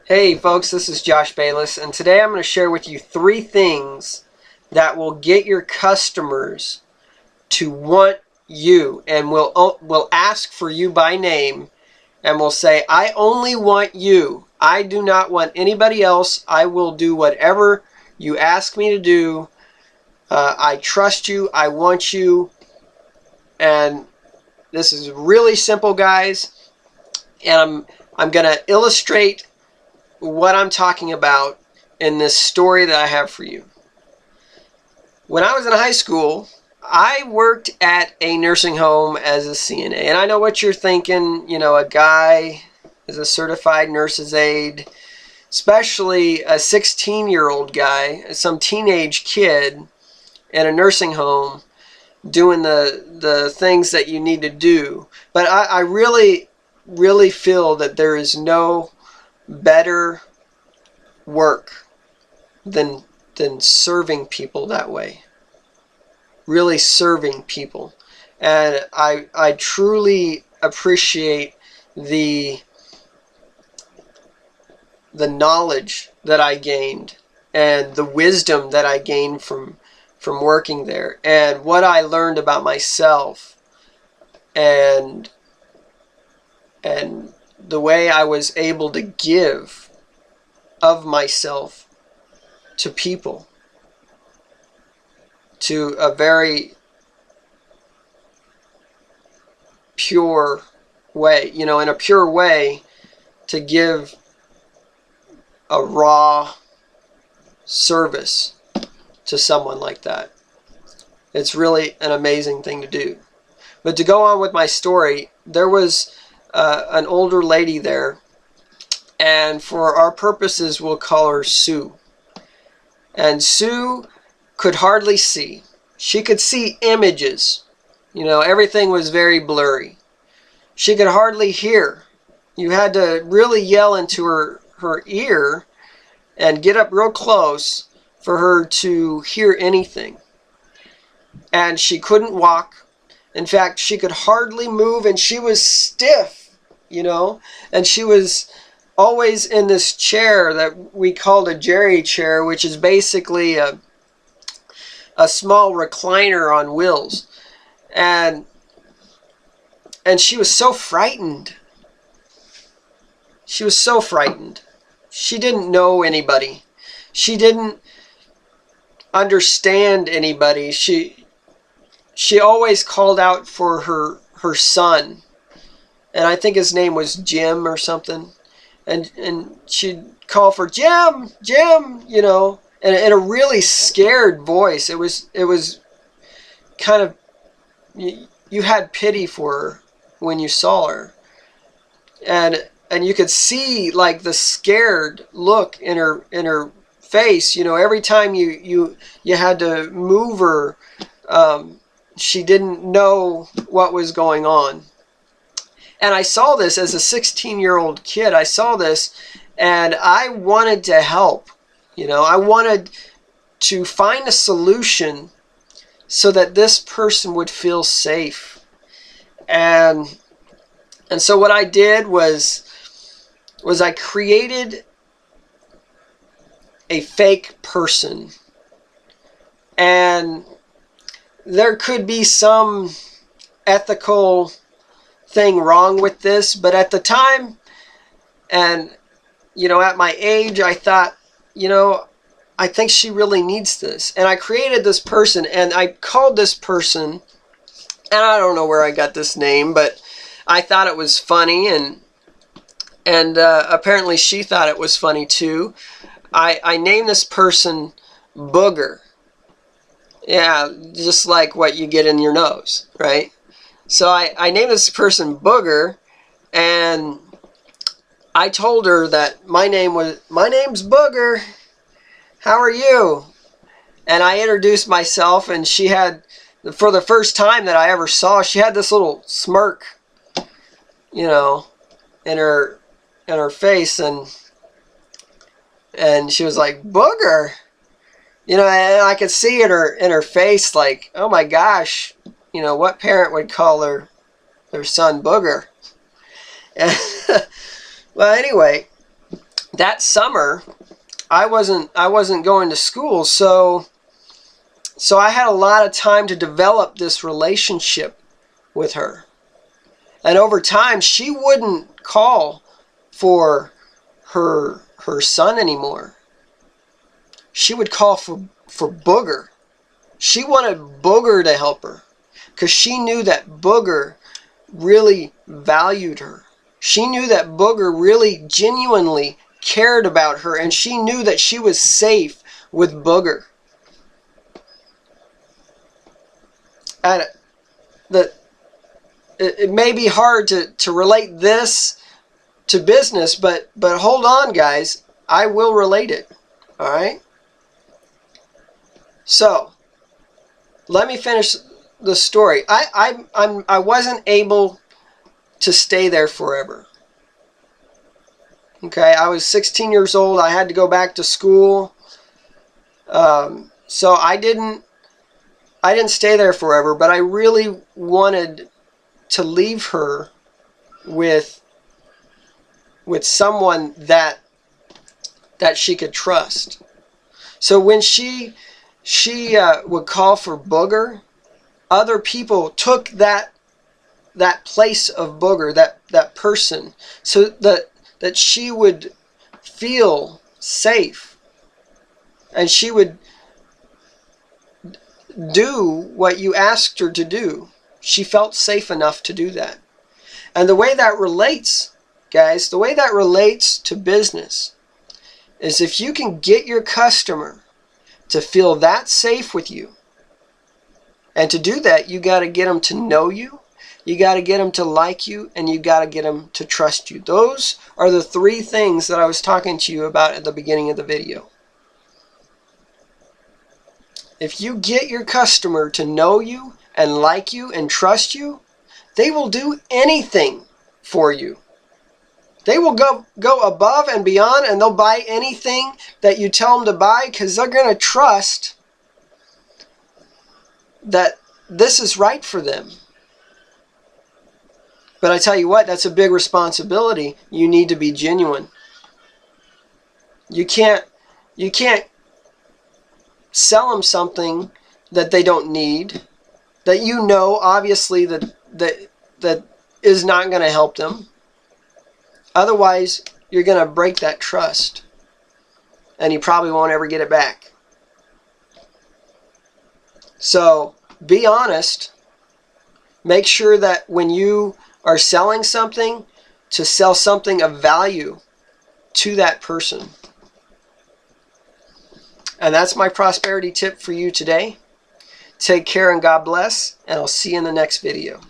Hey folks, this is Josh Bayless, and today I'm going to share with you 3 things that will get your customers to want you and will ask for you by name and will say, I only want you. I do not want anybody else. I will do whatever you ask me to do. I trust you. I want you. And this is really simple, guys. And I'm going to illustrate what I'm talking about in this story that I have for you. When I was in high school, I worked at a nursing home as a CNA. And I know what you're thinking, you know, a guy is a certified nurse's aide, especially a 16-year-old guy, some teenage kid in a nursing home doing the things that you need to do. But I really feel that there is no better work than serving people that way. Really serving people. And I truly appreciate the knowledge that I gained and the wisdom that I gained from working there, and what I learned about myself, and the way I was able to give of myself to people, to a very pure way, you know, in a pure way, to give a raw service to someone like that. It's really an amazing thing to do. But to go on with my story, there was an older lady there, and for our purposes we'll call her Sue. And Sue could hardly see. She could see images. You know, everything was very blurry. She could hardly hear. You had to really yell into her ear and get up real close for her to hear anything. And she couldn't walk. In fact, she could hardly move, and she was stiff, you know, and she was always in this chair that we called a Jerry chair, which is basically a small recliner on wheels. And she was so frightened. She was so frightened. She didn't know anybody. She didn't understand anybody. She always called out for her son, and I think his name was Jim or something, and she'd call for Jim, you know, and in a really scared voice. It was kind of, you had pity for her when you saw her, and you could see like the scared look in her face. You know, every time you had to move her, she didn't know what was going on. And I saw this as a 16-year-old kid. I saw this, and I wanted to help. You know, I wanted to find a solution so that this person would feel safe. And so what I did was I created a fake person. And there could be some ethical thing wrong with this, but at the time, and you know, at my age, I thought, you know, I think she really needs this. And I created this person, and I called this person, and I don't know where I got this name, but I thought it was funny, and apparently she thought it was funny too. I named this person Booger. Yeah, just like what you get in your nose, right? So I named this person Booger, and I told her that my name's Booger. How are you? And I introduced myself, and she had, for the first time that I ever saw, she had this little smirk, you know, in her face, and she was like, Booger. You know, and I could see in her face, like, oh my gosh, you know, what parent would call their son Booger? And well, anyway, that summer, I wasn't going to school, so I had a lot of time to develop this relationship with her. And over time, she wouldn't call for her son anymore. She would call for Booger. She wanted Booger to help her because she knew that Booger really valued her. She knew that Booger really genuinely cared about her, and she knew that she was safe with Booger. And it may be hard to relate this to business, but hold on, guys. I will relate it. All right? So, let me finish the story. I wasn't able to stay there forever. Okay, I was 16 years old. I had to go back to school. So I didn't stay there forever, but I really wanted to leave her with someone that she could trust. So when she would call for Booger, other people took that place of Booger, that person, so that she would feel safe, and she would do what you asked her to do. She felt safe enough to do that. And the way that relates, guys, the way that relates to business is if you can get your customer to feel that safe with you. And to do that, you got to get them to know you, you got to get them to like you, and you got to get them to trust you. Those are the three things that I was talking to you about at the beginning of the video. If you get your customer to know you and like you and trust you, they will do anything for you. They will go above and beyond, and they'll buy anything that you tell them to buy because they're going to trust that this is right for them. But I tell you what, that's a big responsibility. You need to be genuine. You can't sell them something that they don't need, that you know obviously that is not going to help them. Otherwise, you're going to break that trust, and you probably won't ever get it back. So be honest. Make sure that when you are selling something, to sell something of value to that person. And that's my prosperity tip for you today. Take care and God bless, and I'll see you in the next video.